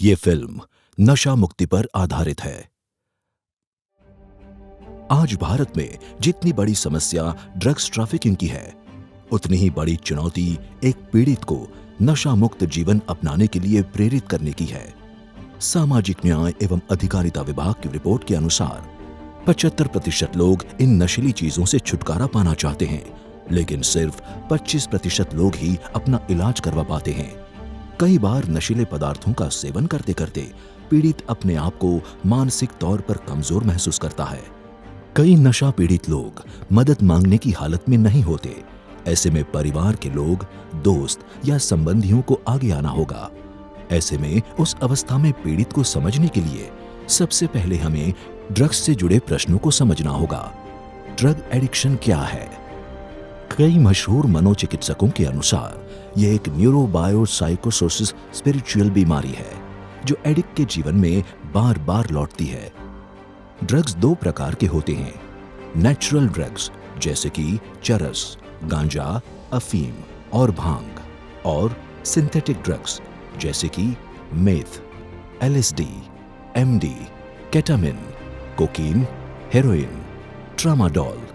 ये फिल्म नशा मुक्ति पर आधारित है। आज भारत में जितनी बड़ी समस्या ड्रग्स ट्रैफिकिंग की है, उतनी ही बड़ी चुनौती एक पीड़ित को नशा मुक्त जीवन अपनाने के लिए प्रेरित करने की है। सामाजिक न्याय एवं अधिकारिता विभाग की रिपोर्ट के अनुसार 75% लोग इन नशीली चीजों से छुटकारा पाना चाहते हैं, लेकिन सिर्फ 25% लोग ही अपना इलाज करवा पाते हैं। कई बार नशीले पदार्थों का सेवन करते करते पीड़ित अपने आप को मानसिक तौर पर कमजोर महसूस करता है। कई नशा पीड़ित लोग मदद मांगने की हालत में नहीं होते। ऐसे में परिवार के लोग, दोस्त या संबंधियों को आगे आना होगा। ऐसे में उस अवस्था में पीड़ित को समझने के लिए सबसे पहले हमें ड्रग्स से जुड़े प्रश्नों को समझना होगा। ड्रग एडिक्शन क्या है? कई मशहूर मनोचिकित्सकों के अनुसार यह एक न्यूरोबायोसाइकोसोसिस स्पिरिचुअल बीमारी है जो एडिक्ट के जीवन में बार बार लौटती है। ड्रग्स दो प्रकार के होते हैं, नेचुरल ड्रग्स जैसे कि चरस, गांजा, अफीम और भांग, और सिंथेटिक ड्रग्स जैसे कि meth, LSD, MD, ketamine, cocaine, heroin, tramadol.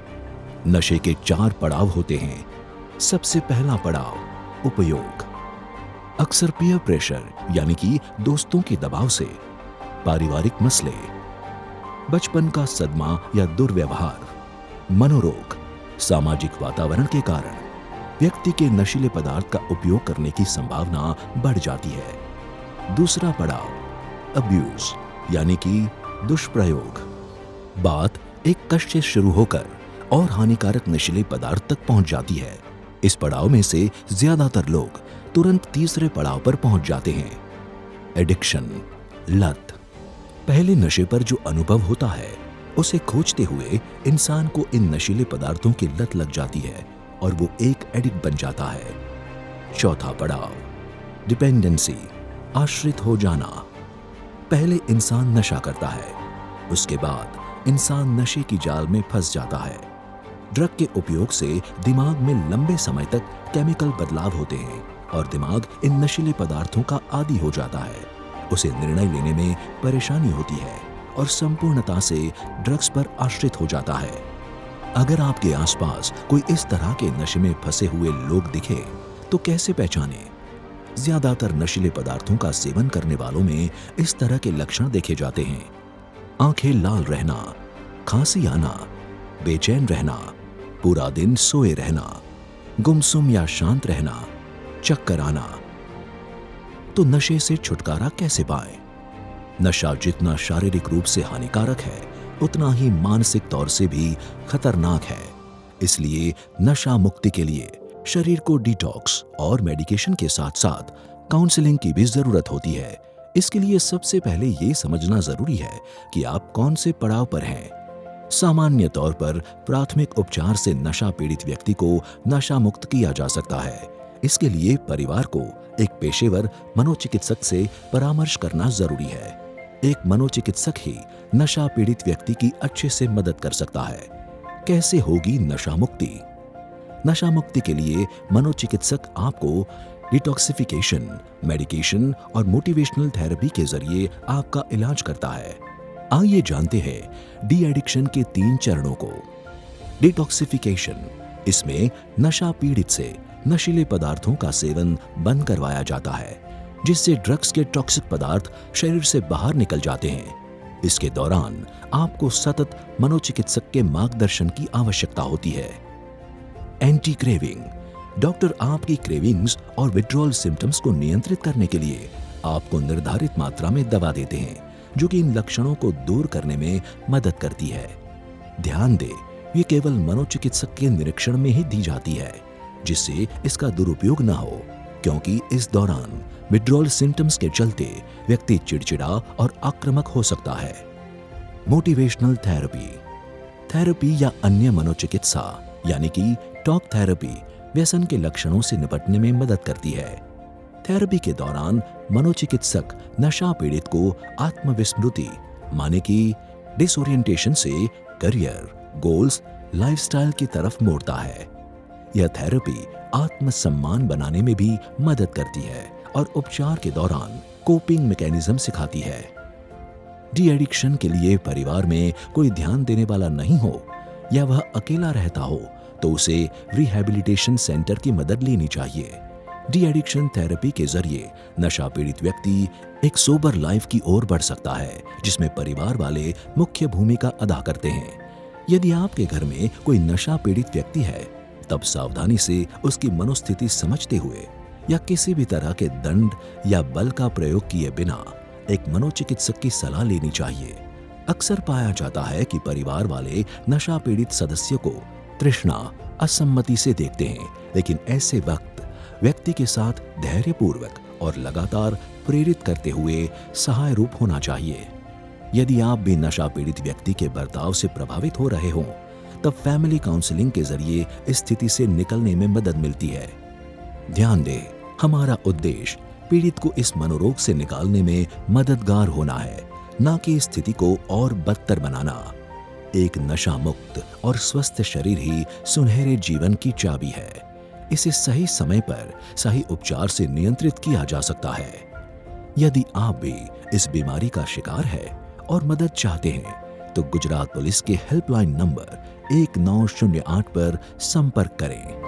नशे के 4 पड़ाव होते हैं। सबसे पहला पड़ाव उपयोग। अक्सर पीयर प्रेशर यानी कि दोस्तों के दबाव से, पारिवारिक मसले, बचपन का सदमा या दुर्व्यवहार, मनोरोग, सामाजिक वातावरण के कारण व्यक्ति के नशीले पदार्थ का उपयोग करने की संभावना बढ़ जाती है। दूसरा पड़ाव अब्यूज यानी कि दुष्प्रयोग। बात एक कष्ट से शुरू होकर और हानिकारक नशीले पदार्थ तक पहुंच जाती है। इस पड़ाव में से ज्यादातर लोग तुरंत तीसरे पड़ाव पर पहुंच जाते हैं, एडिक्शन, लत। पहले नशे पर जो अनुभव होता है उसे खोजते हुए इंसान को इन नशीले पदार्थों की लत लग जाती है और वो एक एडिक्ट बन जाता है। चौथा पड़ाव डिपेंडेंसी, आश्रित हो जाना। पहले इंसान नशा करता है, उसके बाद इंसान नशे की जाल में फंस जाता है। ड्रग के उपयोग से दिमाग में लंबे समय तक केमिकल बदलाव होते हैं और दिमाग इन नशीले पदार्थों का आदी हो जाता है। उसे निर्णय लेने में परेशानी होती है और संपूर्णता से ड्रग्स पर आश्रित हो जाता है। अगर आपके आसपास कोई इस तरह के नशे में फंसे हुए लोग दिखे तो कैसे पहचानें? ज्यादातर नशीले पदार्थों का सेवन करने वालों में इस तरह के लक्षण देखे जाते हैं: आंखें लाल रहना, खांसी आना, बेचैन रहना, पूरा दिन सोए रहना, गुमसुम या शांत रहना, चक्कर आना। तो नशे से छुटकारा कैसे पाएं? नशा जितना शारीरिक रूप से हानिकारक है, उतना ही मानसिक तौर से भी खतरनाक है। इसलिए नशा मुक्ति के लिए शरीर को डिटॉक्स और मेडिकेशन के साथ साथ काउंसलिंग की भी जरूरत होती है। इसके लिए सबसे पहले ये समझना जरूरी है कि आप कौन से पड़ाव पर हैं। सामान्य तौर पर प्राथमिक उपचार से नशा पीड़ित व्यक्ति को नशा मुक्त किया जा सकता है। इसके लिए परिवार को एक पेशेवर मनोचिकित्सक से परामर्श करना जरूरी है। एक मनोचिकित्सक ही नशा पीड़ित व्यक्ति की अच्छे से मदद कर सकता है। कैसे होगी नशा मुक्ति? नशा मुक्ति के लिए मनोचिकित्सक आपको डिटॉक्सिफिकेशन, मेडिकेशन और मोटिवेशनल थेरेपी के जरिए आपका इलाज करता है। आइए जानते हैं डी एडिक्शन के 3 चरणों को। डिटॉक्सिफिकेशन, इसमें नशा पीड़ित से नशीले पदार्थों का सेवन बंद करवाया जाता है, जिससे ड्रग्स के टॉक्सिक पदार्थ शरीर से बाहर निकल जाते हैं। इसके दौरान आपको सतत मनोचिकित्सक के मार्गदर्शन की आवश्यकता होती है। एंटी क्रेविंग, डॉक्टर आपकी क्रेविंग्स और विड्रॉल सिम्टम्स को नियंत्रित करने के लिए आपको निर्धारित मात्रा में दवा देते हैं, जो कि इन लक्षणों को दूर करने में मदद करती है। ध्यान दें, ये केवल मनोचिकित्सक के निरीक्षण में ही दी जाती है, जिससे इसका दुरुपयोग न हो, क्योंकि इस दौरान विड्रॉल सिम्टम्स के चलते व्यक्ति चिड़चिड़ा और आक्रामक हो सकता है। मोटिवेशनल थेरेपी या अन्य मनोचिकित्सा यानी कि टॉक थेरेपी व्यसन के लक्षणों से निपटने में मदद करती है। थेरेपी के दौरान मनोचिकित्सक नशा पीड़ित को आत्मविस्मृति माने कि डिसोरिएंटेशन से करियर, गोल्स, लाइफस्टाइल की तरफ मोड़ता है। यह थेरेपी आत्मसम्मान बनाने में भी मदद करती है और उपचार के दौरान कोपिंग मैकेनिज्म सिखाती है। डी एडिक्शन के लिए परिवार में कोई ध्यान देने वाला नहीं हो या वह अकेला रहता हो तो उसे रिहैबिलिटेशन सेंटर की मदद लेनी चाहिए। डी एडिक्शन थेरेपी के जरिए नशा पीड़ित व्यक्ति एक सोबर लाइफ की ओर बढ़ सकता है, जिसमें परिवार वाले मुख्य भूमिका अदा करते हैं। यदि आपके घर में कोई नशा पीड़ित व्यक्ति है, तब सावधानी से उसकी मनोस्थिति समझते हुए या किसी भी तरह के दंड या बल का प्रयोग किए बिना एक मनोचिकित्सक की सलाह लेनी चाहिए। अक्सर पाया जाता है कि परिवार वाले नशा पीड़ित सदस्य को तृष्णा, असम्मति से देखते हैं, लेकिन ऐसे वक्त व्यक्ति के साथ धैर्यपूर्वक और लगातार प्रेरित करते हुए सहाय रूप होना चाहिए। यदि आप भी नशा पीड़ित व्यक्ति के बर्ताव से प्रभावित हो रहे हों, तब फैमिली काउंसलिंग के जरिए इस स्थिति से निकलने में मदद मिलती है। ध्यान दें, हमारा उद्देश्य पीड़ित को इस मनोरोग से निकालने में मददगार होना है, न कि स्थिति को और बदतर बनाना। एक नशा मुक्त और स्वस्थ शरीर ही सुनहरे जीवन की चाबी है। इसे सही समय पर सही उपचार से नियंत्रित किया जा सकता है। यदि आप भी इस बीमारी का शिकार है और मदद चाहते हैं तो गुजरात पुलिस के हेल्पलाइन नंबर 1908 पर संपर्क करें।